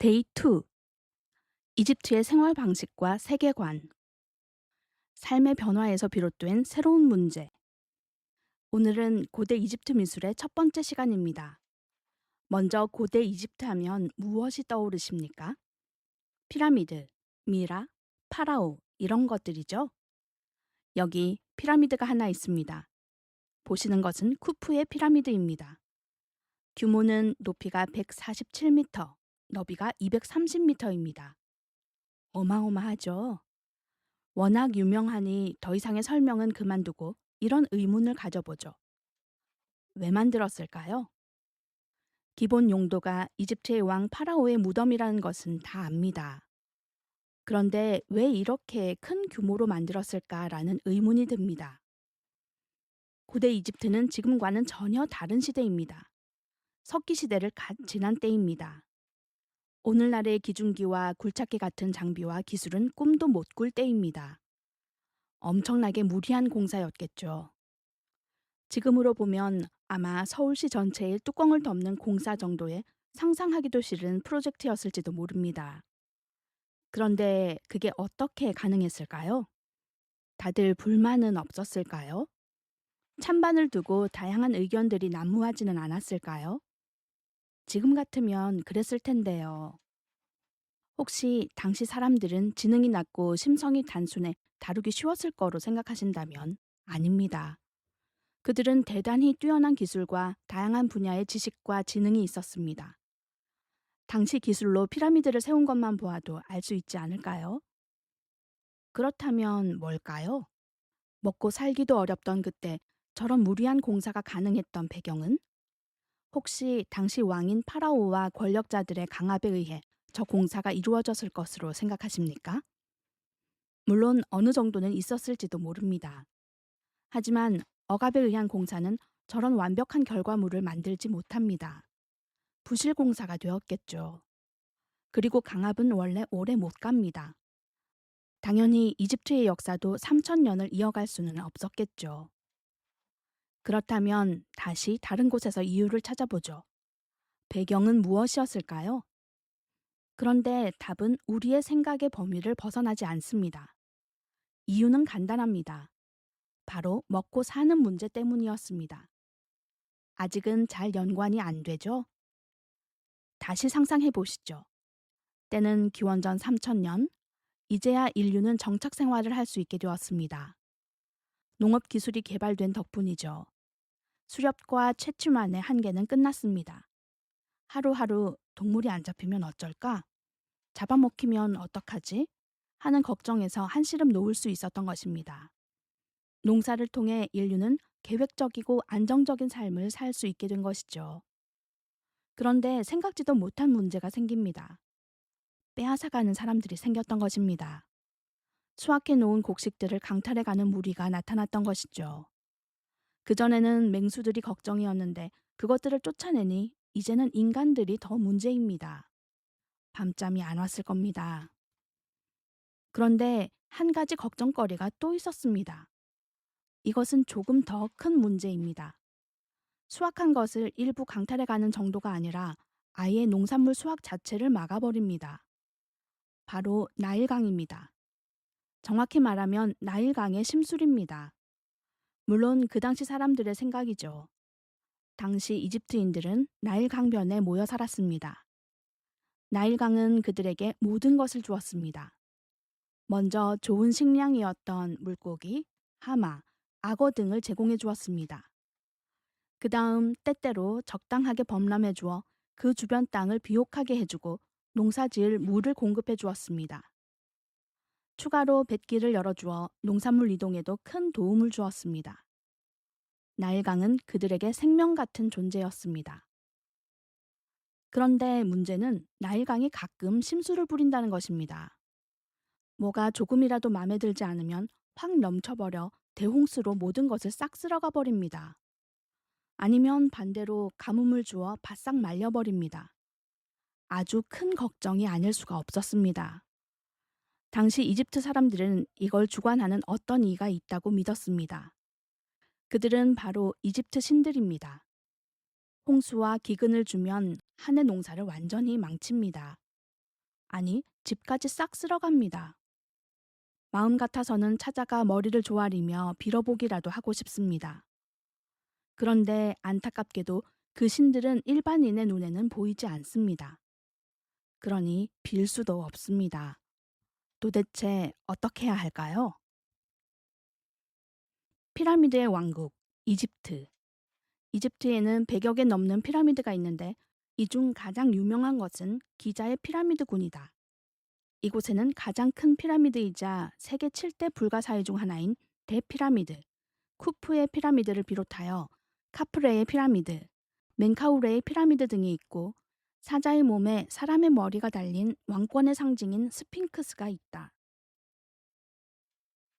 데이 2. 이집트의 생활 방식과 세계관. 삶의 변화에서 비롯된 새로운 문제. 오늘은 고대 이집트 미술의 첫 번째 시간입니다. 먼저 고대 이집트 하면 무엇이 떠오르십니까? 피라미드, 미라, 파라오 이런 것들이죠. 여기 피라미드가 하나 있습니다. 보시는 것은 쿠프의 피라미드입니다. 규모는 높이가 147m, 너비가 230m입니다. 어마어마하죠? 워낙 유명하니 더 이상의 설명은 그만두고 이런 의문을 가져보죠. 왜 만들었을까요? 기본 용도가 이집트의 왕 파라오의 무덤이라는 것은 다 압니다. 그런데 왜 이렇게 큰 규모로 만들었을까라는 의문이 듭니다. 고대 이집트는 지금과는 전혀 다른 시대입니다. 석기 시대를 갓 지난 때입니다. 오늘날의 기중기와 굴착기 같은 장비와 기술은 꿈도 못 꿀 때입니다. 엄청나게 무리한 공사였겠죠. 지금으로 보면 아마 서울시 전체의 뚜껑을 덮는 공사 정도의 상상하기도 싫은 프로젝트였을지도 모릅니다. 그런데 그게 어떻게 가능했을까요? 다들 불만은 없었을까요? 찬반을 두고 다양한 의견들이 난무하지는 않았을까요? 지금 같으면 그랬을 텐데요. 혹시 당시 사람들은 지능이 낮고 심성이 단순해 다루기 쉬웠을 거로 생각하신다면 아닙니다. 그들은 대단히 뛰어난 기술과 다양한 분야의 지식과 지능이 있었습니다. 당시 기술로 피라미드를 세운 것만 보아도 알 수 있지 않을까요? 그렇다면 뭘까요? 먹고 살기도 어렵던 그때 저런 무리한 공사가 가능했던 배경은? 혹시 당시 왕인 파라오와 권력자들의 강압에 의해 저 공사가 이루어졌을 것으로 생각하십니까? 물론 어느 정도는 있었을지도 모릅니다. 하지만 억압에 의한 공사는 저런 완벽한 결과물을 만들지 못합니다. 부실 공사가 되었겠죠. 그리고 강압은 원래 오래 못 갑니다. 당연히 이집트의 역사도 3,000년을 이어갈 수는 없었겠죠. 그렇다면 다시 다른 곳에서 이유를 찾아보죠. 배경은 무엇이었을까요? 그런데 답은 우리의 생각의 범위를 벗어나지 않습니다. 이유는 간단합니다. 바로 먹고 사는 문제 때문이었습니다. 아직은 잘 연관이 안 되죠? 다시 상상해 보시죠. 때는 기원전 3,000년, 이제야 인류는 정착 생활을 할 수 있게 되었습니다. 농업 기술이 개발된 덕분이죠. 수렵과 채취만의 한계는 끝났습니다. 하루하루 동물이 안 잡히면 어쩔까? 잡아먹히면 어떡하지? 하는 걱정에서 한시름 놓을 수 있었던 것입니다. 농사를 통해 인류는 계획적이고 안정적인 삶을 살 수 있게 된 것이죠. 그런데 생각지도 못한 문제가 생깁니다. 빼앗아가는 사람들이 생겼던 것입니다. 수확해 놓은 곡식들을 강탈해가는 무리가 나타났던 것이죠. 그전에는 맹수들이 걱정이었는데 그것들을 쫓아내니 이제는 인간들이 더 문제입니다. 밤잠이 안 왔을 겁니다. 그런데 한 가지 걱정거리가 또 있었습니다. 이것은 조금 더 큰 문제입니다. 수확한 것을 일부 강탈해가는 정도가 아니라 아예 농산물 수확 자체를 막아버립니다. 바로 나일강입니다. 정확히 말하면 나일강의 심술입니다. 물론 그 당시 사람들의 생각이죠. 당시 이집트인들은 나일 강변에 모여 살았습니다. 나일강은 그들에게 모든 것을 주었습니다. 먼저 좋은 식량이었던 물고기, 하마, 악어 등을 제공해 주었습니다. 그 다음 때때로 적당하게 범람해 주어 그 주변 땅을 비옥하게 해주고 농사 지을 물을 공급해 주었습니다. 추가로 뱃길을 열어주어 농산물 이동에도 큰 도움을 주었습니다. 나일강은 그들에게 생명 같은 존재였습니다. 그런데 문제는 나일강이 가끔 심술을 부린다는 것입니다. 뭐가 조금이라도 마음에 들지 않으면 확 넘쳐버려 대홍수로 모든 것을 싹 쓸어가 버립니다. 아니면 반대로 가뭄을 주어 바싹 말려버립니다. 아주 큰 걱정이 아닐 수가 없었습니다. 당시 이집트 사람들은 이걸 주관하는 어떤 이가 있다고 믿었습니다. 그들은 바로 이집트 신들입니다. 홍수와 기근을 주면 한해 농사를 완전히 망칩니다. 아니, 집까지 싹 쓸어갑니다. 마음 같아서는 찾아가 머리를 조아리며 빌어보기라도 하고 싶습니다. 그런데 안타깝게도 그 신들은 일반인의 눈에는 보이지 않습니다. 그러니 빌 수도 없습니다. 도대체 어떻게 해야 할까요? 피라미드의 왕국, 이집트. 이집트에는 100여 개 넘는 피라미드가 있는데 이 중 가장 유명한 것은 기자의 피라미드군이다. 이곳에는 가장 큰 피라미드이자 세계 7대 불가사의 중 하나인 대피라미드, 쿠프의 피라미드를 비롯하여 카프레의 피라미드, 멘카우레의 피라미드 등이 있고 사자의 몸에 사람의 머리가 달린 왕권의 상징인 스핑크스가 있다.